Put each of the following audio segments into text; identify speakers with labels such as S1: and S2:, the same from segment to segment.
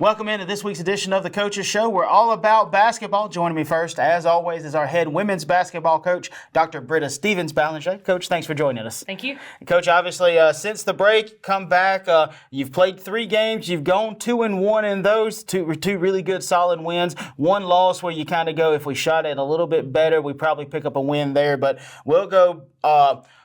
S1: Welcome into this week's edition of the Coaches Show. We're all about basketball. Joining me first, as always, is our head women's basketball coach, Dr. Britta Belanger. Coach, thanks for joining us.
S2: Thank you.
S1: Coach, obviously, since the break, come back. You've played 3 games. You've gone 2-1 in those, two really good, solid wins. 1 loss where you kind of go, if we shot it a little bit better, we probably pick up a win there. But we'll go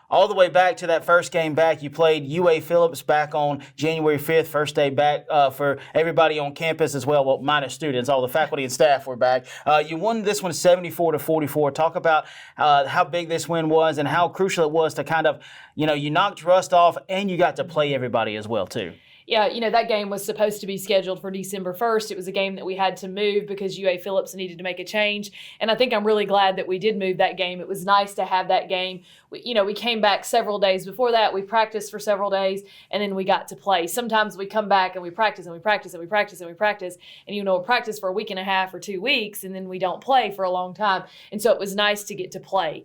S1: all the way back to that first game back. You played UA Phillips back on January 5th, first day back for everybody on campus as well minus students. All the faculty and staff were back. You won this one 74-44. Talk about how big this win was and how crucial it was to kind of, you knocked rust off and you got to play everybody as well, too.
S2: Yeah, that game was supposed to be scheduled for December 1st. It was a game that we had to move because UA Phillips needed to make a change. And I think I'm really glad that we did move that game. It was nice to have that game. We came back several days before that. We practiced for several days, and then we got to play. Sometimes we come back and we practice and we practice and we practice and we practice. And, we'll practice for a week and a half or 2 weeks, and then we don't play for a long time. And so it was nice to get to play.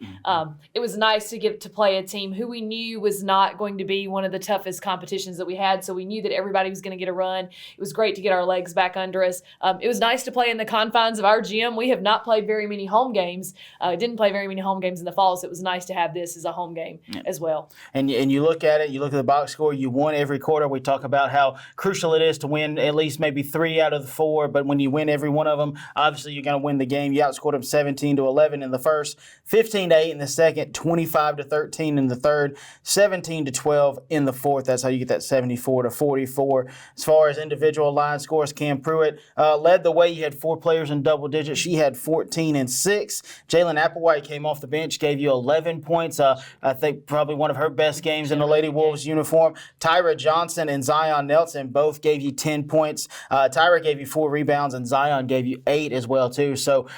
S2: It was nice to get to play a team who we knew was not going to be one of the toughest competitions that we had. So we knew that everybody was going to get a run. It was great to get our legs back under us. It was nice to play in the confines of our gym. We have not played very many home games. Didn't play very many home games in the fall, so it was nice to have this as a home game as well.
S1: And you look at it, you look at the box score, you won every quarter. We talk about how crucial it is to win at least maybe 3 out of the 4, but when you win every one of them, obviously you're going to win the game. You outscored them 17-11 in the first, 15-8 in the second, 25-13 in the third, 17-12 in the fourth. That's how you get that 74-44. As far as individual line scores, Cam Pruitt led the way. You had 4 players in double digits. She had 14 and 6. Jalen Applewhite came off the bench, gave you 11 points. I think probably one of her best games in the Lady Wolves uniform. Tyra Johnson and Zion Nelson both gave you 10 points. Tyra gave you 4 rebounds, and Zion gave you 8 as well, too. So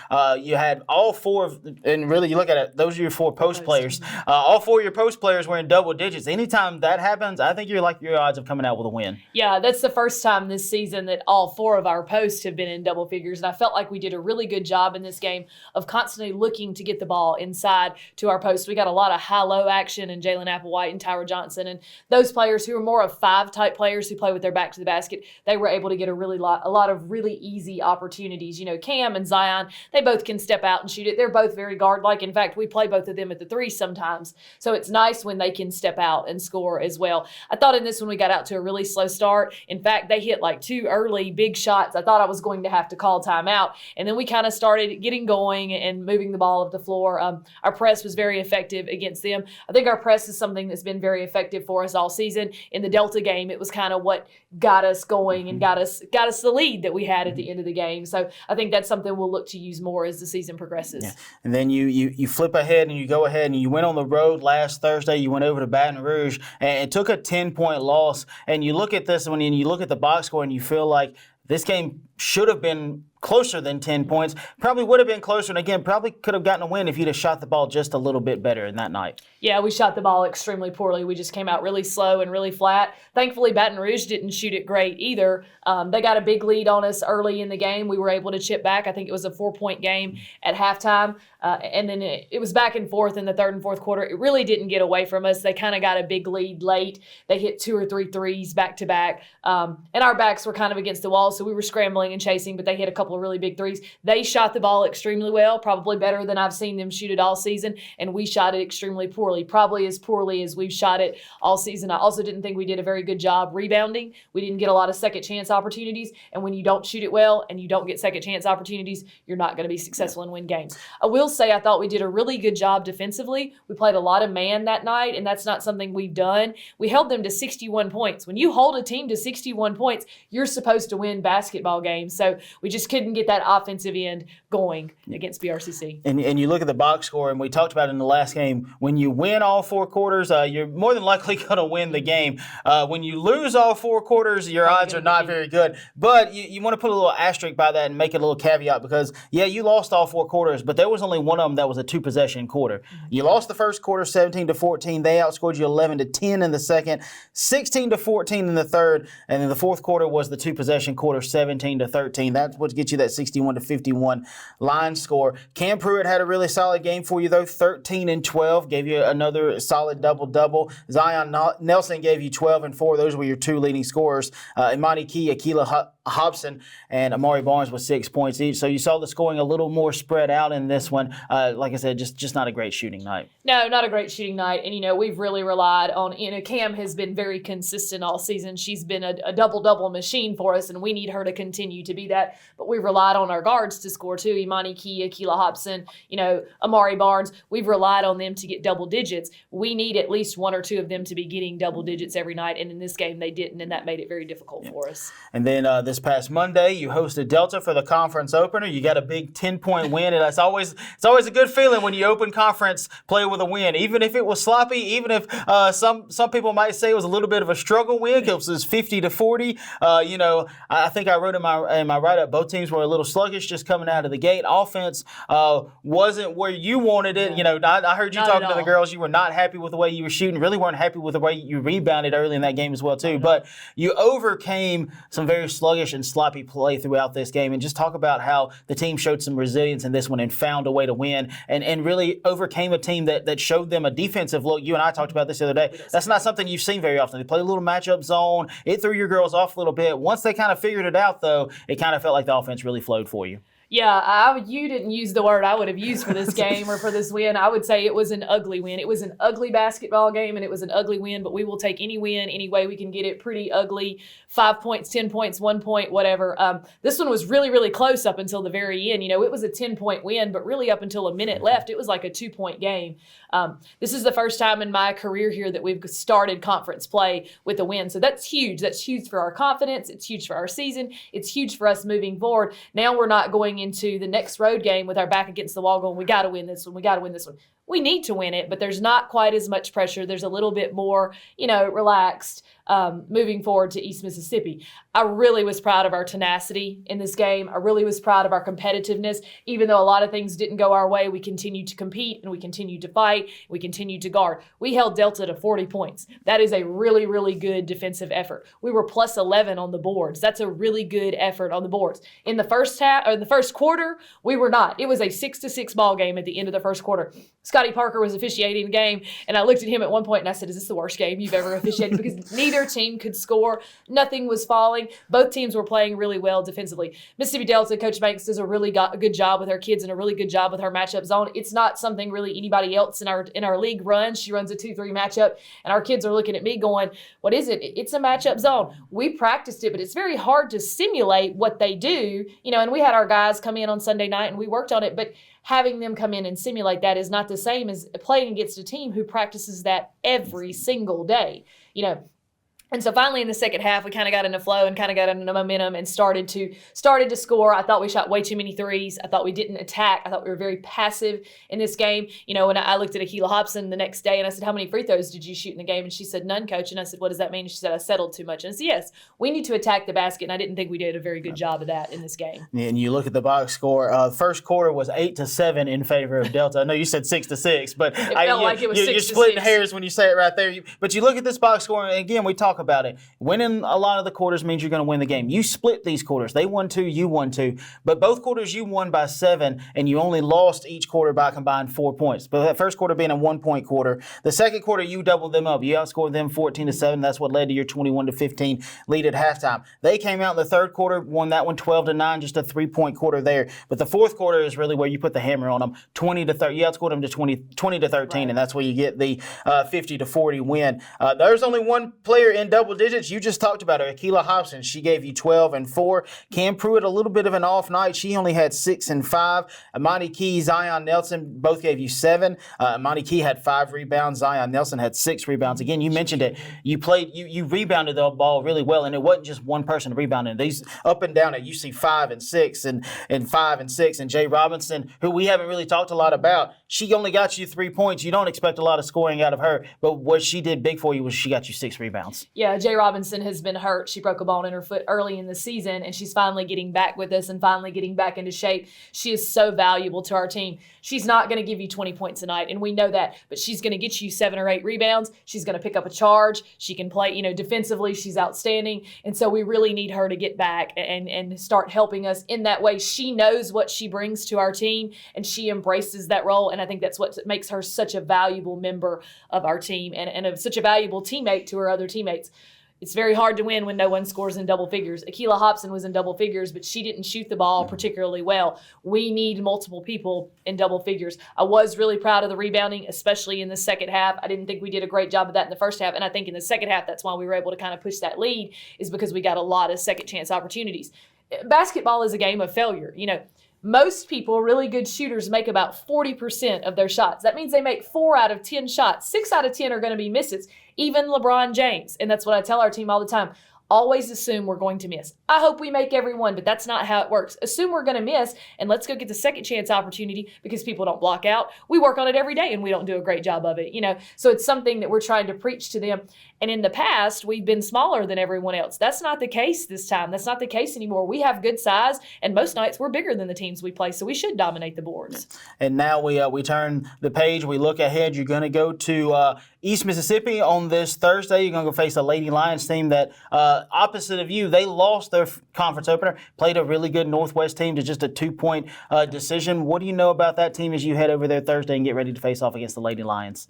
S1: you had all 4, and really you look at it, those are your 4 post players. All 4 of your post players were in double digits. Anytime that happens, I think you're like your odds of coming out with a win.
S2: Yeah, that's the first time this season that all 4 of our posts have been in double figures, and I felt like we did a really good job in this game of constantly looking to get the ball inside to our posts. We got a lot of high-low action in Jalen Applewhite and Tyra Johnson, and those players who are more of 5-type players who play with their back to the basket, they were able to get a lot of really easy opportunities. Cam and Zion, they both can step out and shoot it. They're both very guard-like. In fact, we play both of them at the 3 sometimes, so it's nice when they can step out and score as well. I thought in this one we got out to a really slow start. In fact, they hit like 2 early big shots. I thought I was going to have to call timeout, and then we kind of started getting going and moving the ball up the floor. Our press was very effective against them. I think our press is something that's been very effective for us all season. In the Delta game, it was kind of what got us going and got us the lead that we had at the end of the game. So I think that's something we'll look to use more as the season progresses.
S1: Yeah. And then you flip ahead and you go ahead and you went on the road last Thursday. You went over to Baton Rouge and took a 10-point loss. And you look at this when you look at the box score and you feel like this game should have been closer than 10 points. Probably would have been closer, and again, probably could have gotten a win if you'd have shot the ball just a little bit better in that night.
S2: Yeah, we shot the ball extremely poorly. We just came out really slow and really flat. Thankfully, Baton Rouge didn't shoot it great either. They got a big lead on us early in the game. We were able to chip back. I think it was a 4-point game at halftime, and then it was back and forth in the third and fourth quarter. It really didn't get away from us. They kind of got a big lead late. They hit 2 or 3 threes back to back, and our backs were kind of against the wall, so we were scrambling and chasing, but they hit a couple of really big threes. They shot the ball extremely well, probably better than I've seen them shoot it all season, and we shot it extremely poorly, probably as poorly as we've shot it all season. I also didn't think we did a very good job rebounding. We didn't get a lot of second chance opportunities, and when you don't shoot it well and you don't get second chance opportunities, you're not going to be successful and win games. I will say I thought we did a really good job defensively. We played a lot of man that night, and that's not something we've done. We held them to 61 points. When you hold a team to 61 points, you're supposed to win basketball games. So we just couldn't get that offensive end going against BRCC.
S1: And you look at the box score, and we talked about it in the last game. When you win all 4 quarters, you're more than likely going to win the game. When you lose all 4 quarters, your odds are not very good. But you want to put a little asterisk by that and make it a little caveat because, yeah, you lost all 4 quarters, but there was only one of them that was a 2-possession quarter. You lost the first quarter 17-14. They outscored you 11-10 in the second, 16-14 in the third, and then the fourth quarter was the 2-possession quarter, 17-13. That's what gets you that 61-51 line score. Cam Pruitt had a really solid game for you, though, 13-12, gave you another solid double-double. Zion Nelson gave you 12 and 4. Those were your 2 leading scorers. Imani Key, Akila Hobson and Amari Barnes with 6 points each. So you saw the scoring a little more spread out in this one. Like I said, just not a great shooting night.
S2: No, not a great shooting night. And, we've really relied on, Cam has been very consistent all season. She's been a double-double machine for us, and we need her to continue to be that. But we relied on our guards to score too. Imani Key, Akila Hobson, Amari Barnes. We've relied on them to get double digits. We need at least one or two of them to be getting double digits every night. And in this game, they didn't, and that made it very difficult for us.
S1: And then this past Monday, you hosted Delta for the conference opener. You got a big 10-point win, and it's always a good feeling when you open conference play with a win, even if it was sloppy, even if some people might say it was a little bit of a struggle win because it was 50-40. I think I wrote in my write-up, both teams were a little sluggish just coming out of the gate. Offense wasn't where you wanted it. I heard you talking to the girls. You were not happy with the way you were shooting. Really weren't happy with the way you rebounded early in that game as well too. But you overcame some very sluggish and sloppy play throughout this game. And just talk about how the team showed some resilience in this one and found a way to win and really overcame a team that showed them a defensive look. You and I talked about this the other day. That's not something you've seen very often. They play a little matchup zone. It threw your girls off a little bit. Once they kind of figured it out, though, it kind of felt like the offense really flowed for you.
S2: Yeah, you didn't use the word I would have used for this game or for this win. I would say it was an ugly win. It was an ugly basketball game, and it was an ugly win, but we will take any win, any way we can get it. Pretty ugly. 5 points, 10 points, 1 point, whatever. This one was really, really close up until the very end. It was a 10-point win, but really up until a minute left, it was like a 2-point game. This is the first time in my career here that we've started conference play with a win. So that's huge. That's huge for our confidence. It's huge for our season. It's huge for us moving forward. Now we're not going into the next road game with our back against the wall going, we got to win this one. We got to win this one. We need to win it, but there's not quite as much pressure. There's a little bit more, relaxed moving forward to East Mississippi. I really was proud of our tenacity in this game. I really was proud of our competitiveness. Even though a lot of things didn't go our way, we continued to compete and we continued to fight. We continued to guard. We held Delta to 40 points. That is a really, really good defensive effort. We were plus 11 on the boards. That's a really good effort on the boards. In the first quarter, we were not. It was a 6-6 ball game at the end of the first quarter. Scotty Parker was officiating the game, and I looked at him at one point and I said, is this the worst game you've ever officiated? Because neither team could score. Nothing was falling. Both teams were playing really well defensively. Mississippi Delta, Coach Banks does a really good job with her kids and a really good job with her matchup zone. It's not something really anybody else in our league runs. She runs a 2-3 matchup, and our kids are looking at me going, what is it? It's a matchup zone. We practiced it, but it's very hard to simulate what they do. And we had our guys come in on Sunday night and we worked on it, but having them come in and simulate that is not the same as playing against a team who practices that every single day. And so finally in the second half, we kind of got in a flow and kind of got into momentum and started to score. I thought we shot way too many threes. I thought we didn't attack. I thought we were very passive in this game. When I looked at Akila Hobson the next day and I said, how many free throws did you shoot in the game? And she said, none, Coach. And I said, what does that mean? And she said, I settled too much. And I said, yes, we need to attack the basket. And I didn't think we did a very good job of that in this game.
S1: And you look at the box score, first quarter was 8-7 in favor of Delta. I know you said 6-6, but
S2: it felt like it was 6-6.
S1: You're splitting hairs when you say it right there. But you look at this box score, and again, we talk about it. Winning a lot of the quarters means you're going to win the game. You split these quarters. They won 2, you won 2. But both quarters you won by 7, and you only lost each quarter by combined 4 points. But that first quarter being a 1-point quarter. The second quarter, you doubled them up. You outscored them 14-7. That's what led to your 21-15 lead at halftime. They came out in the third quarter, won that one 12-9, just a 3-point quarter there. But the fourth quarter is really where you put the hammer on them. 20-30. You outscored them to 20-13, right. And that's where you get the 50-40 win. There's only one player in double digits. You just talked about her, Akila Hobson. She gave you 12 and 4. Cam Pruitt, a little bit of an off night. She only had 6 and 5. Imani Key, Zion Nelson both gave you 7. Imani Key had 5 rebounds. Zion Nelson had 6 rebounds. Again, you mentioned it. You rebounded the ball really well, and it wasn't just one person rebounding. These up and down it, you see 5 and 6 and 5 and 6. And Jay Robinson, who we haven't really talked a lot about, she only got you 3 points. You don't expect a lot of scoring out of her, but what she did big for you was she got you 6 rebounds.
S2: Yeah, Jay Robinson has been hurt. She broke a bone in her foot early in the season, and she's finally getting back with us and finally getting back into shape. She is so valuable to our team. She's not going to give you 20 points a night, and we know that, but she's going to get you 7 or 8 rebounds. She's going to pick up a charge. She can play, defensively. She's outstanding, and so we really need her to get back and start helping us in that way. She knows what she brings to our team, and she embraces that role, and I think that's what makes her such a valuable member of our team and such a valuable teammate to her other teammates. It's very hard to win when no one scores in double figures. Akila Hobson was in double figures, but she didn't shoot the ball particularly well. We need multiple people in double figures. I was really proud of the rebounding, especially in the second half. I didn't think we did a great job of that in the first half, and I think in the second half, that's why we were able to kind of push that lead, is because we got a lot of second chance opportunities. Basketball is a game of failure. Most people, really good shooters, make about 40% of their shots. That means they make 4 out of 10 shots. 6 out of 10 are going to be misses, even LeBron James. And that's what I tell our team all the time. Always assume we're going to miss. I hope we make every one, but that's not how it works. Assume we're going to miss, and let's go get the second chance opportunity, because people don't block out. We work on it every day, and we don't do a great job of it. So it's something that we're trying to preach to them. And in the past, we've been smaller than everyone else. That's not the case this time. That's not the case anymore. We have good size, and most nights we're bigger than the teams we play, so we should dominate the boards. And
S1: now we turn the page. We look ahead. You're going to go to East Mississippi on this Thursday. You're going to go face a Lady Lions team that, opposite of you, they lost their conference opener, played a really good Northwest team to just a 2-point decision. What do you know about that team as you head over there Thursday and get ready to face off against the Lady Lions?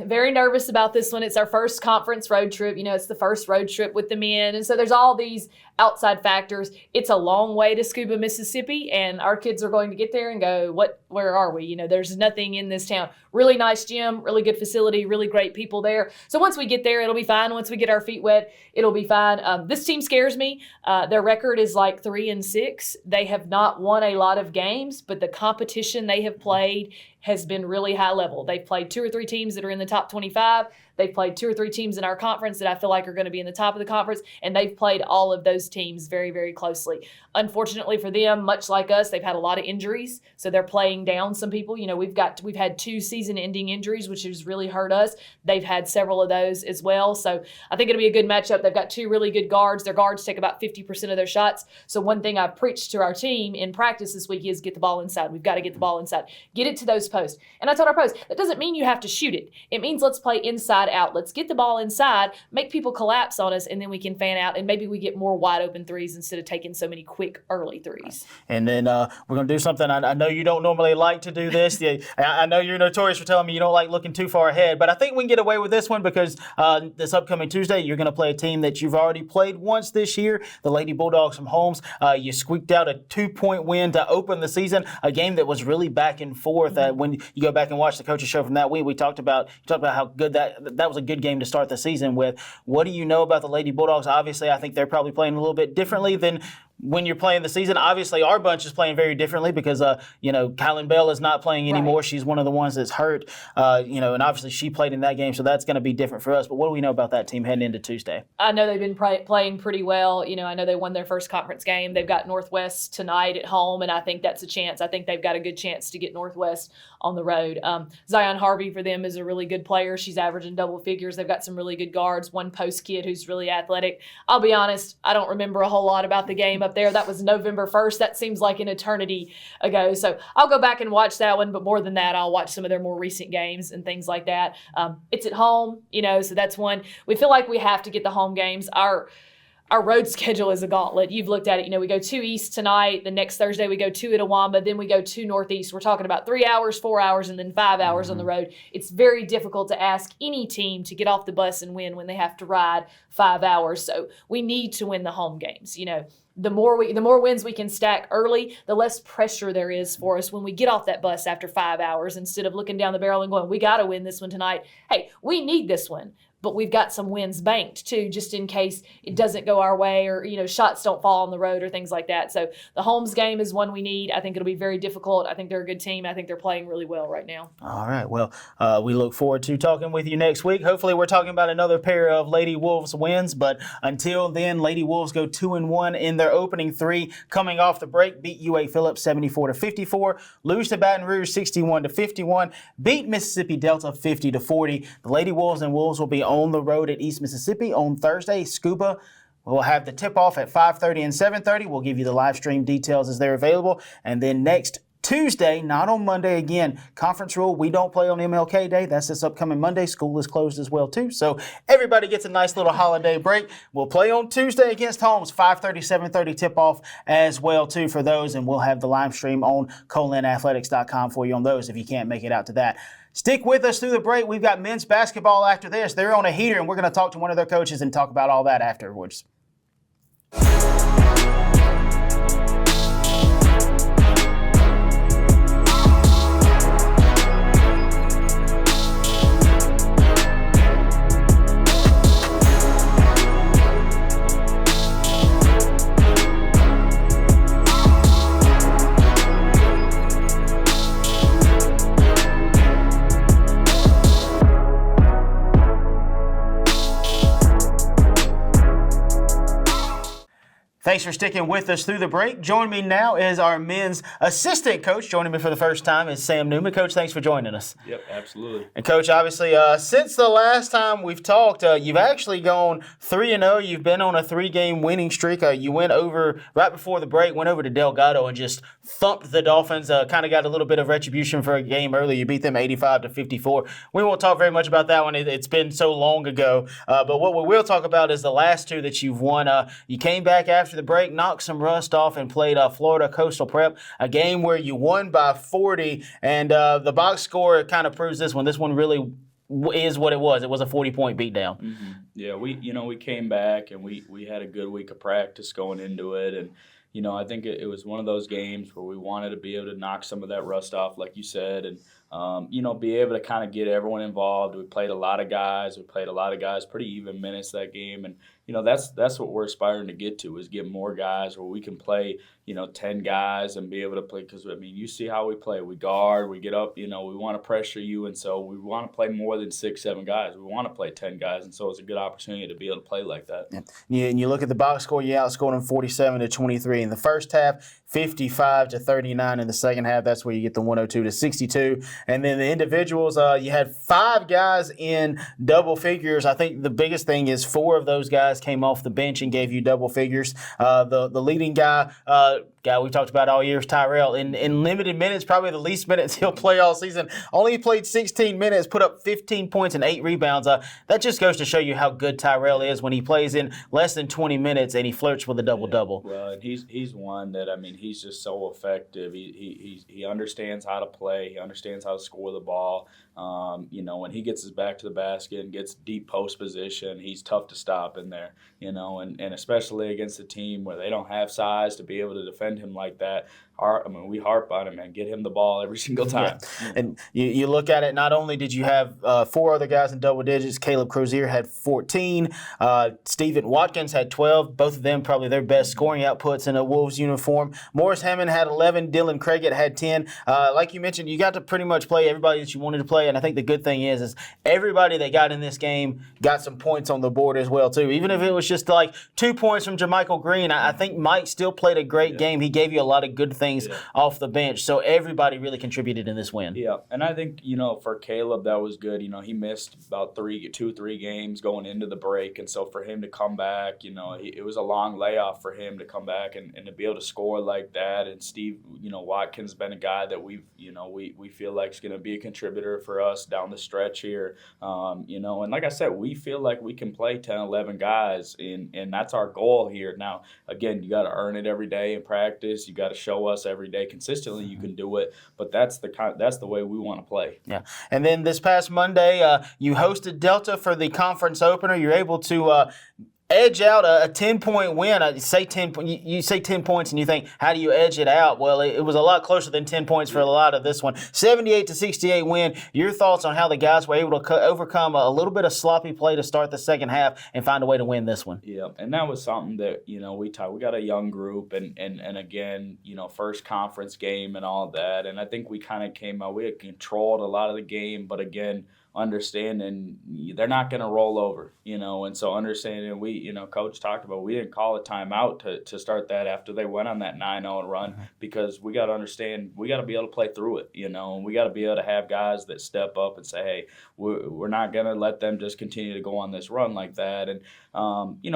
S2: Very nervous about this one. It's our first conference road trip. It's the first road trip with the men. And so there's all these outside factors. It's a long way to Scuba, Mississippi, and our kids are going to get there and go, where are we? There's nothing in this town. Really nice gym, really good facility, really great people there. So once we get there, it'll be fine. Once we get our feet wet, it'll be fine. This team scares me. Their record is like 3-6. They have not won a lot of games, but the competition they have played has been really high level. They've played 2 or 3 teams that are in the top 25. They've played 2 or 3 teams in our conference that I feel like are going to be in the top of the conference, and they've played all of those teams very, very closely. Unfortunately for them, much like us, they've had a lot of injuries, so they're playing down some people. We've had 2 season-ending injuries, which has really hurt us. They've had several of those as well, so I think it'll be a good matchup. They've got 2 really good guards. Their guards take about 50% of their shots, so one thing I've preached to our team in practice this week is get the ball inside. We've got to get the ball inside. Get it to those posts. And I told our posts, that doesn't mean you have to shoot it. It means let's play inside out. Let's get the ball inside, make people collapse on us, and then we can fan out, and maybe we get more wide open threes instead of taking so many quick early threes. And then we're going to do something. I know you don't normally like to do this. I know you're notorious for telling me you don't like looking too far ahead, but I think we can get away with this one because this upcoming Tuesday, you're going to play a team that you've already played once this year, the Lady Bulldogs from Holmes. You squeaked out a 2-point win to open the season, a game that was really back and forth. When you go back and watch the coaches show from that week, we talked about how good that was a good game to start the season with. What do you know about the Lady Bulldogs? Obviously, I think they're probably playing a little bit differently than when you're playing the season. Obviously, our bunch is playing very differently because, Kylan Bell is not playing anymore. Right. She's one of the ones that's hurt, and obviously she played in that game, so that's going to be different for us. But what do we know about that team heading into Tuesday? I know they've been playing pretty well. I know they won their first conference game. They've got Northwest tonight at home, and I think that's a chance. I think they've got a good chance to get Northwest on the road. Zion Harvey for them is a really good player. She's averaging double figures. They've got some really good guards, one post kid who's really athletic. I'll be honest, I don't remember a whole lot about the game up there. That was November 1st. That seems like an eternity ago. So I'll go back and watch that one. But more than that, I'll watch some of their more recent games and things like that. It's at home, so that's one. We feel like we have to get the home games. Our road schedule is a gauntlet. You've looked at it. We go 2 East tonight. The next Thursday we go 2 at Awamba. Then we go 2 Northeast. We're talking about 3 hours, 4 hours, and then 5 hours on the road. It's very difficult to ask any team to get off the bus and win when they have to ride 5 hours. So we need to win the home games. The more wins we can stack early, the less pressure there is for us when we get off that bus after 5 hours, instead of looking down the barrel and going, we got to win this one tonight. Hey, we need this one. But we've got some wins banked too, just in case it doesn't go our way, or shots don't fall on the road or things like that. So the Holmes game is one we need. I think it'll be very difficult. I think they're a good team. I think they're playing really well right now. All right. Well, we look forward to talking with you next week. Hopefully, we're talking about another pair of Lady Wolves wins. But until then, Lady Wolves go 2-1 in their opening 3. Coming off the break, beat UA Phillips 74-54, lose to Baton Rouge 61-51, beat Mississippi Delta 50-40. The Lady Wolves and Wolves will be on the road at East Mississippi on Thursday. Scuba will have the tip-off at 5:30 and 7:30. We'll give you the live stream details as they're available. And then next
S1: Tuesday, not on Monday. Again, conference rule, we don't play on MLK Day. That's this upcoming Monday. School is closed as well, too. So everybody gets a nice little holiday break. We'll play on Tuesday against Holmes, 5:30, 7:30 tip-off as well, too, for those. And we'll have the live stream on CoLinAthletics.com for you on those if you can't make it out to that. Stick with us through the break. We've got men's basketball after this. They're on a heater, and we're going to talk to one of their coaches and talk about all that afterwards. Thanks for sticking with us through the break. Joining me now is our men's assistant coach. Joining me for the first time is Sam Newman. Coach, thanks for joining us.
S3: Yep, absolutely.
S1: And Coach, obviously, since the last time we've talked, you've actually gone 3-0. You've been on a 3-game winning streak. You went over, right before the break, went over to Delgado and just thumped the Dolphins. Kind of got a little bit of retribution for a game earlier. You beat them 85-54. We won't talk very much about that one. It's been so long ago. But what we will talk about is the last two that you've won. You came back after the break, knocked some rust off, and played Florida Coastal Prep, a game where you won by 40, and the box score kind of proves this one. This one really is what it was. It was a 40-point beatdown.
S3: Mm-hmm. Yeah, we came back, and we had a good week of practice going into it, and I think it was one of those games where we wanted to be able to knock some of that rust off, like you said, and be able to kind of get everyone involved. We played a lot of guys. Pretty even minutes that game, and that's what we're aspiring to get to, is get more guys where we can play 10 guys and be able to play, because you see how we play. We guard, we get up, we want to pressure you, and so we want to play more than 6-7 guys. We want to play 10 guys, and so it's a good opportunity to be able to play like that.
S1: Yeah. And you look at the box score, you outscored them 47-23 in the first half, 55-39 in the second half. That's where you get the 102-62. And then the individuals, you had 5 guys in double figures. I think the biggest thing is 4 of those guys came off the bench and gave you double figures. The leading guy we've talked about all year is Tyrell. In limited minutes, probably the least minutes he'll play all season. Only played 16 minutes, put up 15 points and 8 rebounds. That just goes to show you how good Tyrell is when he plays in less than 20 minutes and he flirts with a double-double.
S3: Well, and he's one that, he's just so effective. He understands how to play. He understands how to score the ball. When he gets his back to the basket and gets deep post position, he's tough to stop in there, and especially against a team where they don't have size to be able to defend him like that. We harp on him and get him the ball every single time.
S1: Yeah. And you look at it, not only did you have 4 other guys in double digits, Caleb Crozier had 14, Stephen Watkins had 12, both of them probably their best scoring outputs in a Wolves uniform. Morris Hammond had 11, Dylan Craigett had 10. Like you mentioned, you got to pretty much play everybody that you wanted to play, and I think the good thing is everybody that got in this game got some points on the board as well, too. Even if it was just like 2 points from JaMychal Green, I think Mike still played a great game. He gave you a lot of good things off the bench. So everybody really contributed in this win.
S3: Yeah, and I think, for Caleb, that was good. He missed about 2-3 games going into the break. And so for him to come back, it was a long layoff for him to come back and to be able to score like that. And Steve, Watkins has been a guy that we feel like is going to be a contributor for us down the stretch here. And like I said, we feel like we can play 10, 11 guys, and that's our goal here. Now, again, you got to earn it every day in practice. You got to show us every day consistently you can do it, but that's the way we want to play.
S1: Yeah. And then this past Monday, you hosted Delta for the conference opener. You're able to edge out a 10-point win. You say 10 points and you think, how do you edge it out? Well, it was a lot closer than 10 points for a lot of this one. 78-68 win. Your thoughts on how the guys were able to overcome a little bit of sloppy play to start the second half and find a way to win this one?
S3: Yeah, and that was something that, we got a young group and again, first conference game and all that. And I think we kind of came out, we had controlled a lot of the game, but again, understanding they're not going to roll over, and so understanding Coach talked about we didn't call a timeout to start that after they went on that 9-0 run because we got to understand we got to be able to play through it, and we got to be able to have guys that step up and say, hey, we're not going to let them just continue to go on this run like that. And,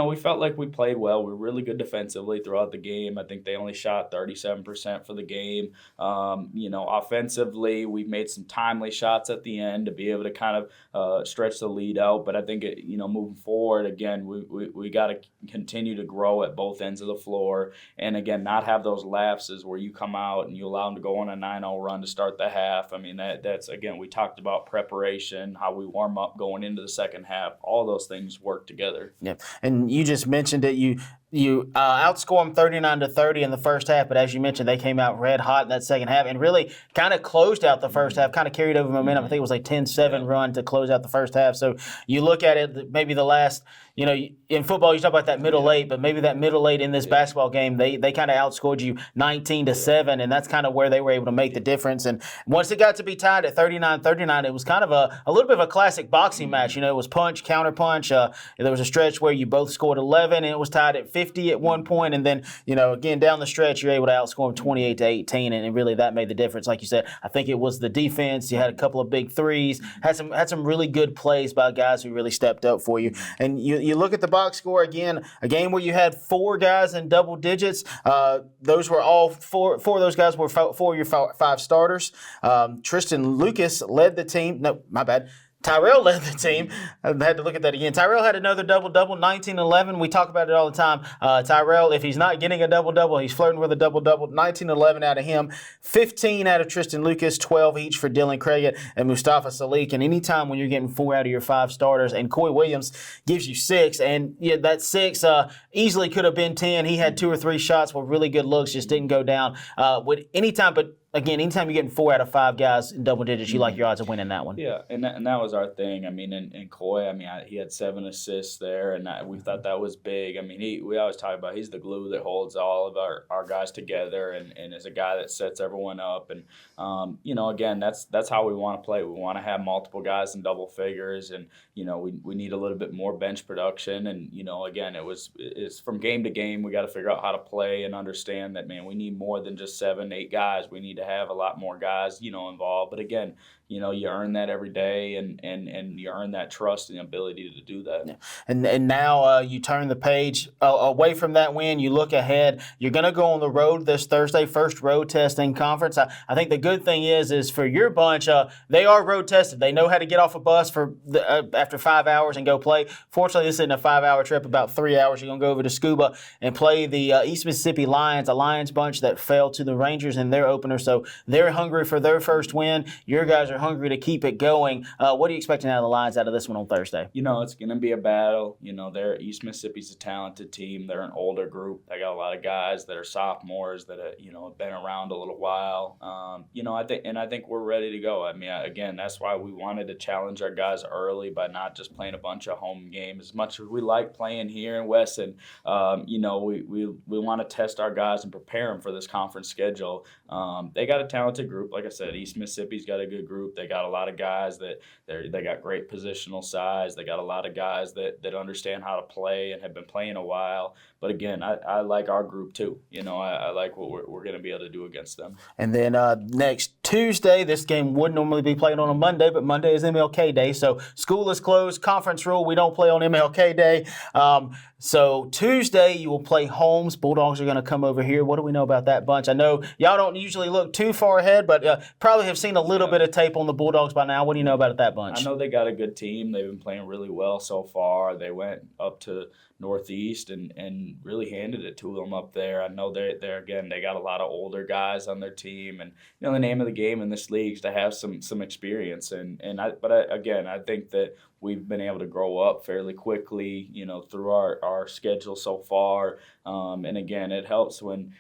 S3: we felt like we played well. We were really good defensively throughout the game. I think they only shot 37% for the game. Offensively, we made some timely shots at the end to be able to kind of stretch the lead out. But I think, moving forward, again, we got to continue to grow at both ends of the floor. And, again, not have those lapses where you come out and you allow them to go on a 9-0 run to start the half. I mean, that's, again, we talked about preparation, how we warm up going into the second half. All those things work together.
S1: Yeah, and you just mentioned that you outscore them 39-30 in the first half, but as you mentioned, they came out red hot in that second half and really kind of closed out the first half, kind of carried over momentum. I think it was like 10-7 run to close out the first half. So you look at it, maybe the last, in football you talk about that middle eight, but maybe that middle eight in this basketball game, they kind of outscored you 19-7, and that's kind of where they were able to make the difference. And once it got to be tied at 39-39, it was kind of a little bit of a classic boxing match. It was punch, counter punch. There was a stretch where you both scored 11, and it was tied at 50 at one point, and then again down the stretch you're able to outscore them 28-18, and really that made the difference. Like you said, I think it was the defense. You had a couple of big threes, had some really good plays by guys who really stepped up for you. And you look at the box score again, a game where you had 4 guys in double digits. Those were all four of those guys were 4 of your 5 starters. Tristan Lucas led the team. No, my bad. Tyrell led the team. I had to look at that again. Tyrell had another double-double, 19-11. We talk about it all the time. Tyrell, if he's not getting a double-double, he's flirting with a double-double. 19-11 out of him, 15 out of Tristan Lucas, 12 each for Dylan Craigett and Mustafa Salik. And anytime when you're getting 4 out of your 5 starters, and Coy Williams gives you 6, and that 6 easily could have been 10. He had 2 or 3 shots with really good looks, just didn't go down. Again, anytime you're getting 4 out of 5 guys in double digits, you like your odds of winning that one.
S3: Yeah, and that was our thing. I mean, in Coy, he had 7 assists there, and we thought that was big. I mean, we always talk about he's the glue that holds all of our guys together, and is a guy that sets everyone up. And again, that's how we want to play. We want to have multiple guys in double figures, and we need a little bit more bench production. And again, it's from game to game. We got to figure out how to play and understand that, man, we need more than just 7, 8 guys. We need to have a lot more guys, involved. But again, you earn that every day, and you earn that trust and ability to do that.
S1: Yeah. And now you turn the page away from that win. You look ahead. You're going to go on the road this Thursday, first road test in conference. I think the good thing is for your bunch, they are road tested. They know how to get off a bus after 5 hours and go play. Fortunately, this isn't a 5-hour trip, about 3 hours. You're going to go over to Scuba and play the East Mississippi Lions, a Lions bunch that fell to the Rangers in their opener. So they're hungry for their first win. Your guys are hungry to keep it going. What are you expecting out of the Lions out of this one on Thursday?
S3: It's going to be a battle. They're East Mississippi's a talented team. They're an older group. They got a lot of guys that are sophomores that have been around a little while. I think we're ready to go. Again, that's why we wanted to challenge our guys early by not just playing a bunch of home games. As much as we like playing here in Weston, we want to test our guys and prepare them for this conference schedule. They got a talented group. Like I said, East Mississippi's got a good group. They got a lot of guys that they got great positional size. They got a lot of guys that understand how to play and have been playing a while. But again, I like our group too. I like what we're going to be able to do against them.
S1: And then next Tuesday, this game would normally be played on a Monday, but Monday is MLK Day. So school is closed. Conference rule, we don't play on MLK Day. So Tuesday, you will play Holmes. Bulldogs are going to come over here. What do we know about that bunch? I know y'all don't usually look too far ahead, but probably have seen a little bit of tape on the Bulldogs by now. What do you know about that bunch?
S3: I know they got a good team. They've been playing really well so far. They went up to Northeast and really handed it to them up there. I know they got a lot of older guys on their team, and the name of the game in this league is to have some experience. I think that we've been able to grow up fairly quickly, through our schedule so far. And again, it helps when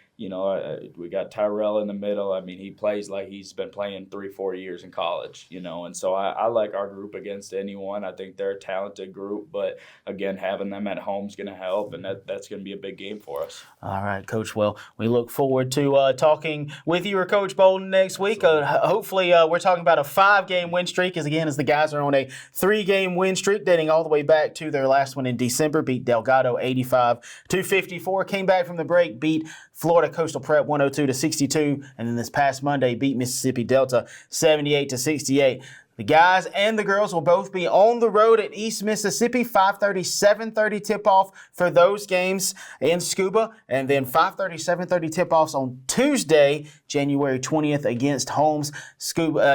S3: we got Tyrell in the middle. I mean, he plays like he's been playing 3-4 years in college, and so I like our group against anyone. I think they're a talented group, but again, having them at home is going to help, and that's going to be a big game for us.
S1: All right, Coach. Well, we look forward to talking with you or Coach Bolden next week. Hopefully, we're talking about a 5-game win streak, as the guys are on a 3-game win streak dating all the way back to their last one in December. Beat Delgado 85-54. Came back from the break, beat Florida Coastal Prep 102-62, and then this past Monday beat Mississippi Delta 78-68. The guys and the girls will both be on the road at East Mississippi, 5:30, 7:30 tip-off for those games in Scuba, and then 5:30, 7:30 tip-offs on Tuesday, January 20th against Holmes.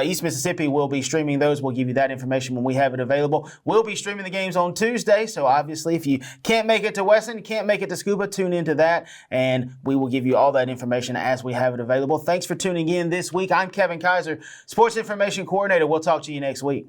S1: East Mississippi will be streaming those. We'll give you that information when we have it available. We'll be streaming the games on Tuesday, so obviously if you can't make it to Weston, can't make it to Scuba, tune into that, and we will give you all that information as we have it available. Thanks for tuning in this week. I'm Kevin Kyzar, Sports Information Coordinator. We'll talk to you next week.